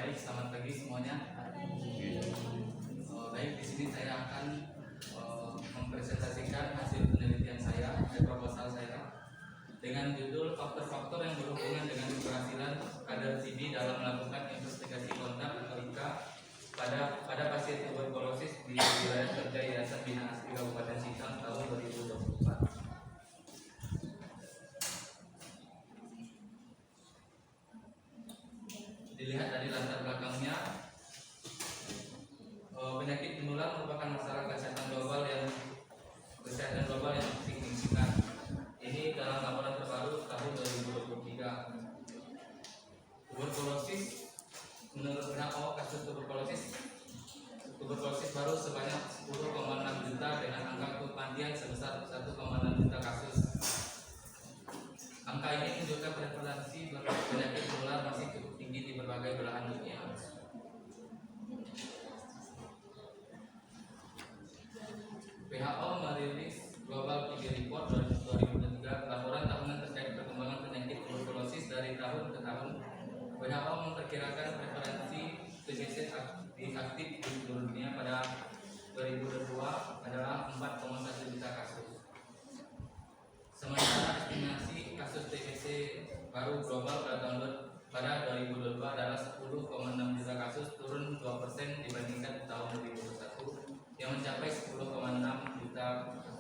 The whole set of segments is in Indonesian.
Baik, selamat pagi semuanya. Baik, di sini saya akan mempresentasikan hasil penelitian saya, proposal saya, dengan judul faktor-faktor yang berhubungan dengan keberhasilan kadar TB dalam melakukan investigasi kontak atau IKA pada pasien tuberkulosis di wilayah kerja Yayasan Bina Asri Kabupaten Sintang tahun 2024. Dilihat dari latar belakangnya, penyakit menular merupakan masalah kesehatan global yang signifikan. Ini dalam laporan terbaru tahun 2023. Tuberkulosis, menurut WHO, kasus tuberkulosis baru sebanyak 10,6 juta dengan angka kematian sebesar 1,6 juta kasus. Angka ini menunjukkan prevalensi penyakit menular masih cukup tinggi di berbagai belahan dunia. WHO merilis Global TB Report 2023, laporan tahunan terkait perkembangan penyakit tuberkulosis dari tahun ke tahun. WHO memperkirakan prevalensi TBC aktif di seluruh dunia pada 2022 adalah 4,1 juta kasus. Sementara estimasi kasus TBC baru global pada 2022 adalah 10,6 juta kasus, turun 2% dibandingkan tahun 2021 yang mencapai 10,6 juta kasus.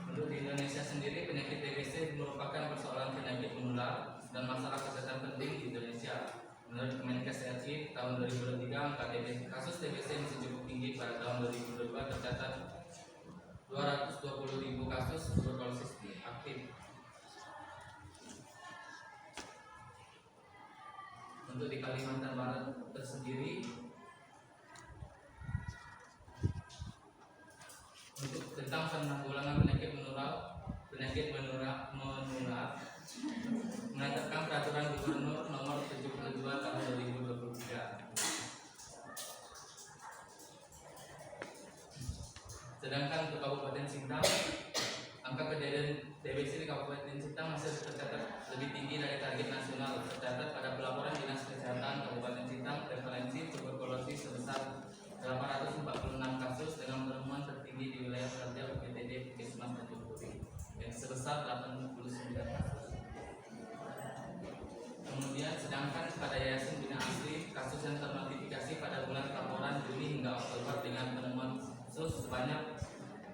Untuk di Indonesia sendiri, penyakit TBC merupakan persoalan penyakit menular dan masalah kesehatan penting di Indonesia. Menurut Kemenkes RI tahun 2023, angka kasus TBC masih cukup tinggi. Pada tahun 2022 tercatat 220.000 kasus tuberkulosis aktif. Untuk di Kalimantan Barat tersendiri, untuk tentang penanggulangan penyakit menular menetapkan peraturan gubernur nomor 72 tahun 2023. Sedangkan untuk Kabupaten Sintang, angka kejadian TBC di Kabupaten Sintang masih tercatat lebih tinggi dari target nasional. Tercatat pada pelaporan Dinas Kesehatan Kabupaten Sintang, prevalensi tuberkulosis sebesar 846 kasus dengan penemuan tertinggi di wilayah kerja UPTD Puskesmas Tanjung Puri yang sebesar 89 kasus. Kemudian sedangkan pada Yayasan Bina Asri, kasus yang ternotifikasi pada bulan laporan Juni hingga Oktober dengan penemuan kasus sebanyak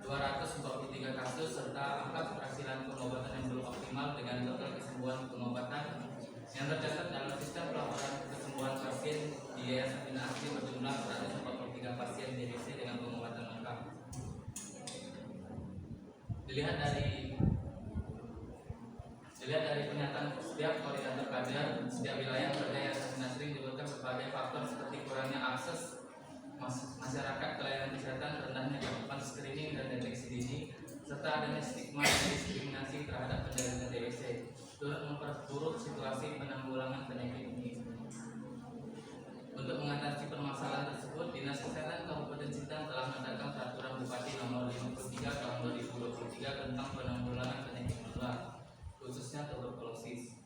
243 kasus serta angka keberhasilan pengobatan yang belum optimal dengan total kesembuhan pengobatan yang tercatat dalam sistem pelaporan kesembuhan pasien di Yayasan Bina Asri berjumlah 143 pasien TBC dengan pengobatan lengkap. Dilihat dari pernyataan setiap koordinator kader setiap wilayah kerja Yayasan Bina Asri menyebutkan berbagai faktor seperti kurangnya akses masyarakat ke layanan kesehatan, rendahnya cakupan screening dan deteksi dini, serta adanya stigma dan diskriminasi terhadap penderita TBC, turut memperburuk situasi penanggulangan penyakit ini. Untuk mengatasi permasalahan tersebut, Dinas Kesehatan Kabupaten Sintang telah menetapkan peraturan Bupati nomor 53 tahun 2023 tentang penanggulangan penyakit menular, khususnya tuberkulosis.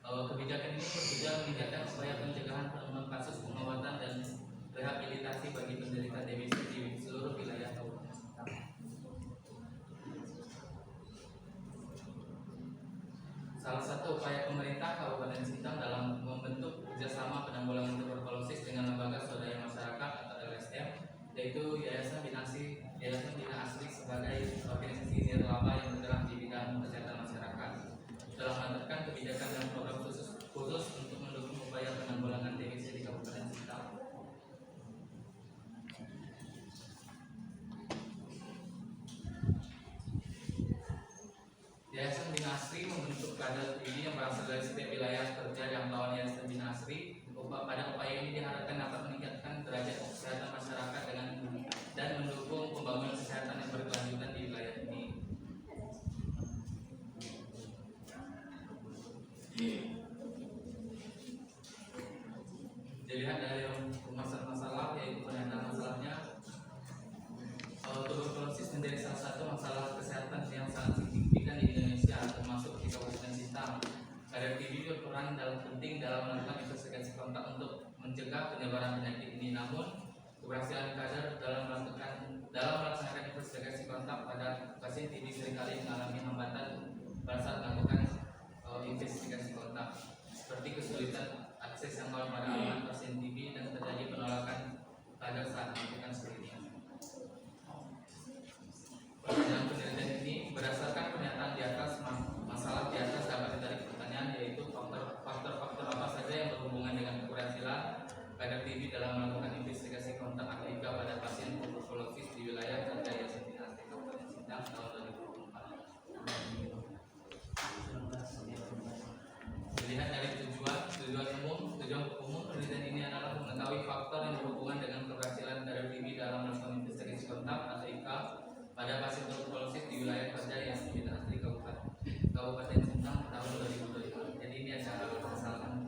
Kebijakan ini bertujuan meningkatkan upaya pencegahan penularan kasus, pengobatan dan rehabilitasi bagi penderita TBC di seluruh wilayah Kabupaten Sintang. Salah satu upaya pemerintah Kabupaten Sintang dalam membentuk kerjasama penanggulangan tuberkulosis dengan lembaga swadaya masyarakat atau LSM, yaitu Yayasan Bina Asri sebagai organisasi nirlaba yang bergerak di bidang kesehatan masyarakat, telah menetapkan kebijakan dan program khusus untuk mendukung upaya penanggulangan TBC di Kabupaten Sintang. Yayasan Bina Asri membentuk kader ini yang berasal dari setiap wilayah kerja jangkauan Yayasan Bina Asri. Pada upaya ini diharapkan dapat meningkatkan derajat kesehatan masyarakat dan mendukung pembangunan kesehatan yang berkelanjutan di wilayah ini. Dilihat dari masalah yaitu pernyataan masalahnya, tuberkulosis menjadi salah satu masalah kesehatan yang sangat signifikan di Indonesia, termasuk di Kabupaten berperan penting dalam melakukan investigasi kontak untuk mencegah penyebaran penyakit ini. Namun keberhasilan kader dalam melaksanakan investigasi kontak pada pasien TB seringkali mengalami hambatan pada saat melakukan investigasi kontak, seperti kesulitan akses yang pada alamat pasien TB dan terjadi penolakan kader saat melakukan screening. Dalam penelitian ini, berdasarkan pernyataan di atas, masalah di atas dapat ditarik pertanyaan, yaitu faktor-faktor apa saja yang berhubungan dengan keberhasilan kader TB dalam melakukan investigasi kontak Afrika pada pasien tuberkulosis di wilayah kerja Yayasan Bina Asri Kabupaten Sintang tahun 2024. Dilihat dari tujuan umum penelitian ini adalah mengetahui faktor yang berhubungan dengan keberhasilan kader TB dalam melakukan investigasi kontak Afrika pada pasien tuberkulosis di wilayah kerja Yayasan Bina Asri Kabupaten Sintang tahun 2025. Jadi ini acara kesalahan.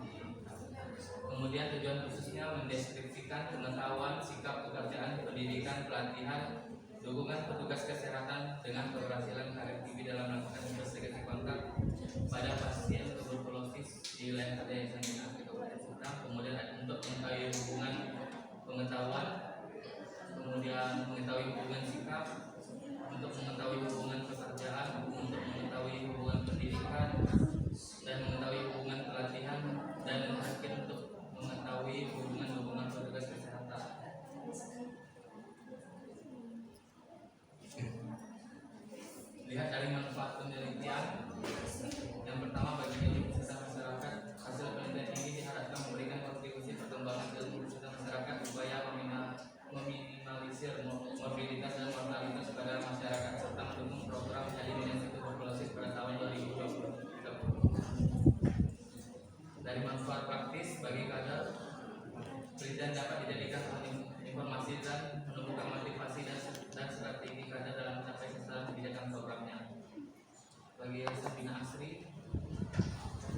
Kemudian tujuan khususnya mendeskripsikan pengetahuan, sikap pekerjaan, pendidikan, pelatihan, dukungan petugas kesehatan dengan keberhasilan kader TB dalam melakukan investigasi kontak pada pasien tuberkulosis di wilayah kerja Yayasan Bina Asri Kabupaten Sintang. Kemudian untuk mengetahui hubungan pengetahuan, kemudian mengetahui hubungan sikap, untuk mengetahui hubungan pekerjaan, untuk mengetahui hubungan pendidikan, dan mengetahui hubungan pelatihan, dan terakhir untuk mengetahui hubungan petugas kesehatan. Lihat dari manfaat penelitian. Yang pertama, bagi ilmu kesehatan masyarakat, hasil penelitian ini diharapkan memberikan kontribusi perkembangan ilmu kesehatan masyarakat upaya meminimalisir morbiditas dan mortalitas pada masyarakat serta mendukung program eliminasi tuberkulosis pada tahun 2020. Dari manfaat praktis bagi kader, penelitian dapat dijadikan informasi dan menumbuhkan motivasi dan strategi kader dalam mencapai sasaran kebijakan programnya. Bagi Yayasan Bina Asri,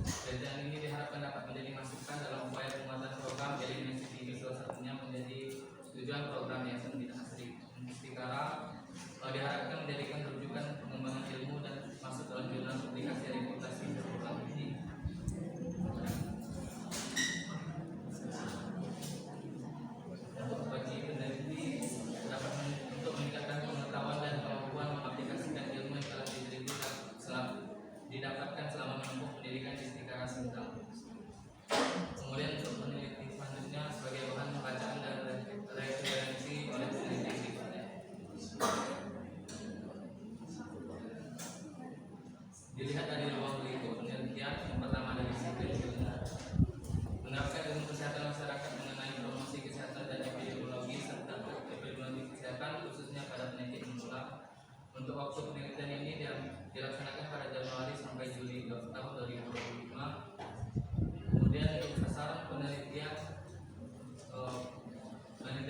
penelitian ini diharapkan dapat menjadi masukan dalam upaya penguatan program eliminasi TB, salah satunya menjadi tujuan program Yayasan Bina Asri. Istikara diharapkan menjadikan rujukan pengembangan ilmu dan masuk dalam jurnal publikasi reputasi program ini. Bagi peneliti dapat untuk meningkatkan pengetahuan dan kemampuan mengaplikasikan ilmu yang telah didapatkan selama menempuh pendidikan di Istikara Sintang. Kemudian untuk peneliti selanjutnya sebagai bahan pembacaan dan referensi oleh peneliti berikutnya. Dilihat dari ruang lingkup penelitian, yang pertama dari sipil menerapkan ilmu kesehatan masyarakat mengenai promosi kesehatan dan epidemiologi serta epidemiologi kesehatan khususnya pada penyakit menular. Untuk waktu penelitian ini dilaksanakan pada Januari sampai Juli tahun 2025. Kemudian untuk sasaran penelitian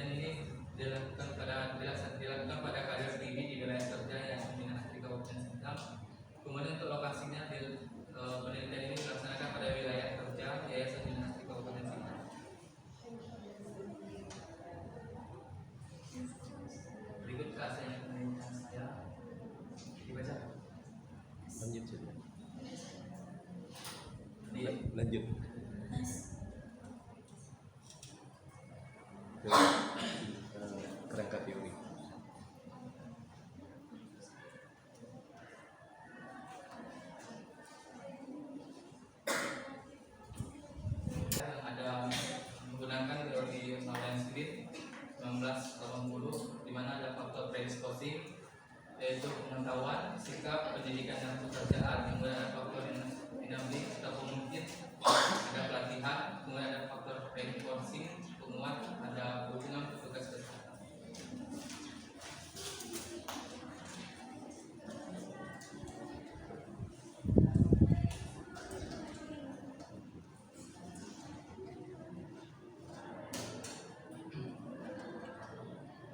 ini dilakukan pada kader TB di wilayah kerja Yayasan Bina Asri Kabupaten Sintang. Kemudian untuk lokasinya penelitian ini dilaksanakan pada wilayah kerja Yayasan Bina Asri Kabupaten Sintang. Berikut keaslian penelitian saya dibaca. Lanjut saja. Lanjut. Kerangka teori. Ada menggunakan teori Lawrence Smith 1980, di mana ada faktor predisposif, yaitu pengetahuan, sikap, pendidikan dan pekerjaan. Kemudian ada faktor dinamik atau pemungkit, ada pelatihan, kemudian ada faktor reinforcing, penguat, ada hubungan petugas kesehatan.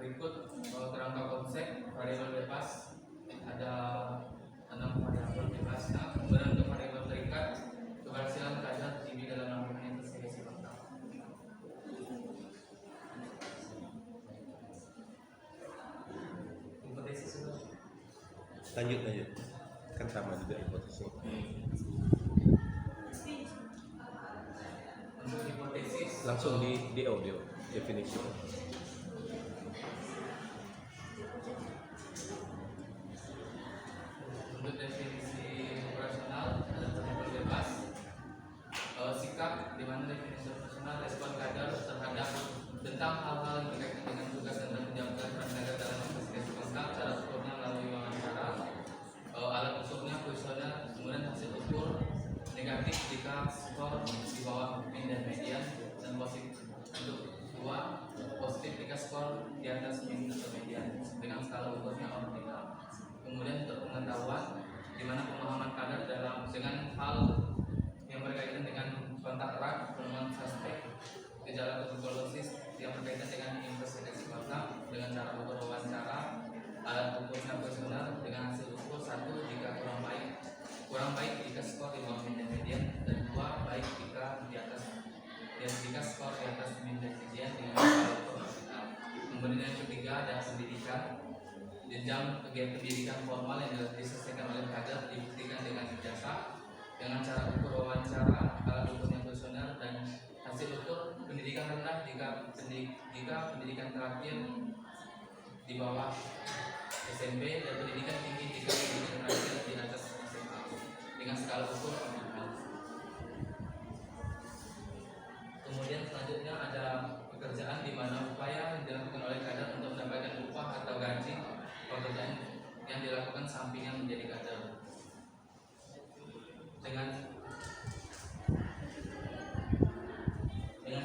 Berikut kerangka konsep variabel bebas, ada 6 variabel bebas. Kemudian untuk variabel terikat, keberhasilan kader TB dalam melakukan investigasi kontak. Hipotesis sudah. Lanjut kan sama juga hipotesis. Langsung di audio definisi. Untuk definisi operasional ada terlibat bebas, sikap di mana definisi operasional respon kader terhadap tentang hal-hal yang berkaitan dengan tugas dan tanggung jawab peran kader dalam investigasi kontak, cara ukurnya melalui wawancara, alat ukurnya kuesioner, kemudian hasil ukur negatif jika skor di bawah min dan median, dan positif untuk dua positif jika skor di atas min atau median dengan skala ukurnya ordinal. Kemudian untuk pengetahuan di mana pemahaman kader dengan hal yang berkaitan dengan kontak erat, penemuan suspek, gejala tuberkulosis yang berkaitan dengan investigasi kontak dengan cara ukur wawancara, alat ukurnya kuesioner dengan hasil ukur 1 jika kurang baik jika skor di bawah min dan median, dan 2 baik jika di atas, dan jika skor di atas min dan median dengan skala ukur ordinal. Kemudian yang ketiga ada pendidikan. Jenjang kegiatan pendidikan formal yang diselesaikan oleh kader dibuktikan dengan ijazah dengan cara ukur wawancara, alat ukurnya kuesioner, dan hasil ukur pendidikan rendah jika pendidikan terakhir di bawah SMP, dan pendidikan tinggi jika pendidikan terakhir di atas SMA dengan skala ukur ordinal. Kemudian selanjutnya ada pekerjaan di mana upaya yang dilakukan oleh kader untuk mendapatkan upah atau gaji pekerjaan yang dilakukan sampingan menjadi kader dengan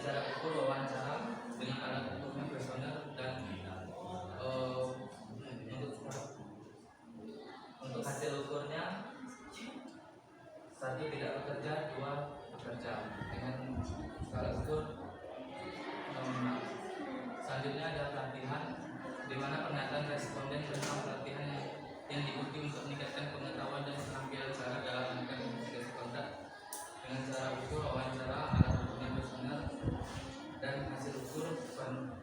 cara ukur wawancara dengan alat ukurnya kuesioner, dan untuk hasil ukurnya 1 tidak bekerja, 2 bekerja dengan skala ukur nominal. Selanjutnya ada pelatihan di mana pernyataan responden tentang pelatihan yang diikuti untuk meningkatkan pengetahuan dan keterampilan cara dalam melakukan investigasi kontak dengan cara ukur wawancara, alat ukurnya kuesioner, dan hasil ukur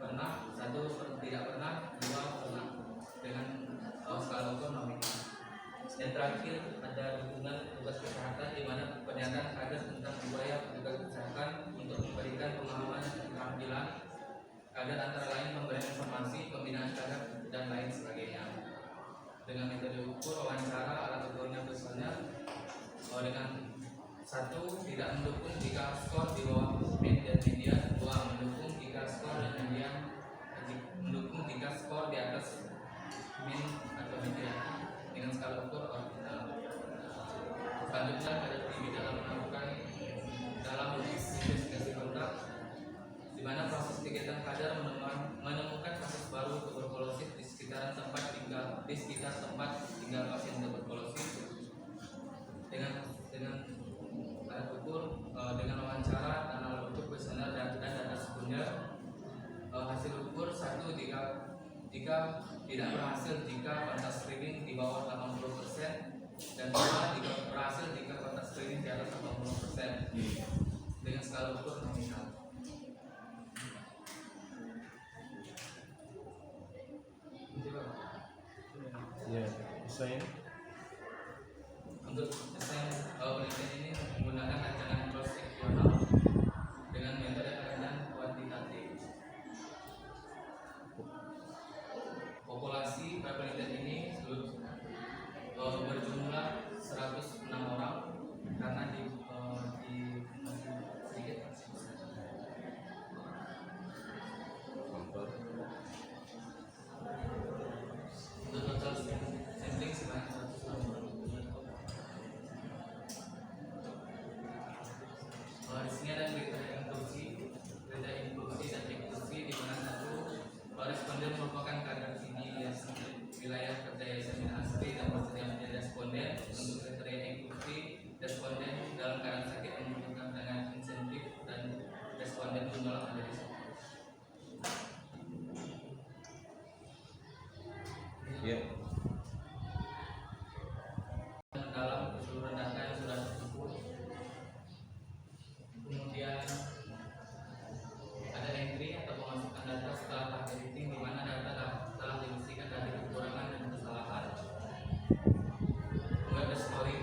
pernah, 1 tidak pernah, 2 pernah dengan skala ukur nominal. Yang terakhir ada dukungan tugas kesehatan di mana pernyataan kader tentang upaya petugas kesehatan untuk memberikan pemahaman dan keterampilan kader antara lain memberikan informasi, pembinaan kader, dan lain sebagainya. Dengan metode ukur wawancara, alat ukurnya kuesioner dengan 1 tidak mendukung jika skor di bawah min dan median, 2 mendukung jika skor dan median, mendukung jika skor di atas min atau median dengan skala ukur ordinal. Selanjutnya kader tinggi dalam melakukan investigasi kontak di mana proses kegiatan kader menemukan kasus baru tuberkulosis di sekitar tempat tinggal pasien tuberkulosis dengan alat ukur dengan wawancara dan alat ukur kuesioner dan data sekunder. Hasil ukur 1 jika tidak berhasil jika kontak screening di bawah 80%, dan 2 jika berhasil jika kontak screening di atas 80% dengan skala ukur nominal. Ya, saya Untuk desain penelitian ini menggunakan rancangan cross seksional dengan metode penelitian kuantitatif. Populasi pada penelitian ini berjumlah 106 orang karena di masih sedikit. Untuk total sampling sebanyak 106 orang. Di sini ada kriteria inklusi dan inklusi di mana 1 responden merupakan kader tinggi wilayah kerja Yayasan Asri dan bersedia menjadi responden. Untuk kriteria inklusi, responden dalam keadaan sakit membutuhkan dengan insentif dan responden menolak menjadi sakit. ya. Dalam keseluruhan data yang sudah tersebut, kemudian ada entry atau pemasukan data setelah tahap editing di mana data telah dibersihkan dari kekurangan dan kesalahan. Kemudian ada scoring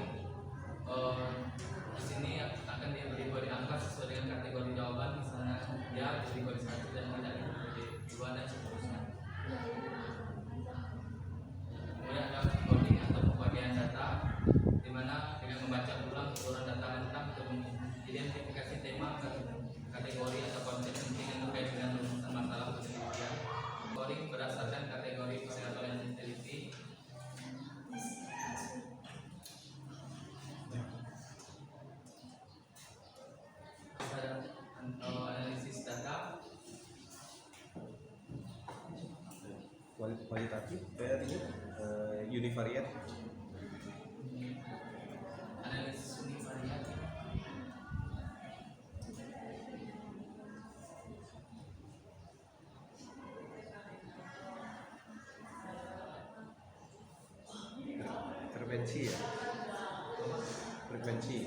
di mana dengan membaca ulang keseluruhan data lengkap untuk mengidentifikasi tema, kategori atau konsep penting yang terkait dengan rumusan masalah penelitian. Scoring berdasarkan kategori variabel yang diteliti. Analisis data, kualitatif, univariate, analisis univariat, frekuensi ya, frekuensi.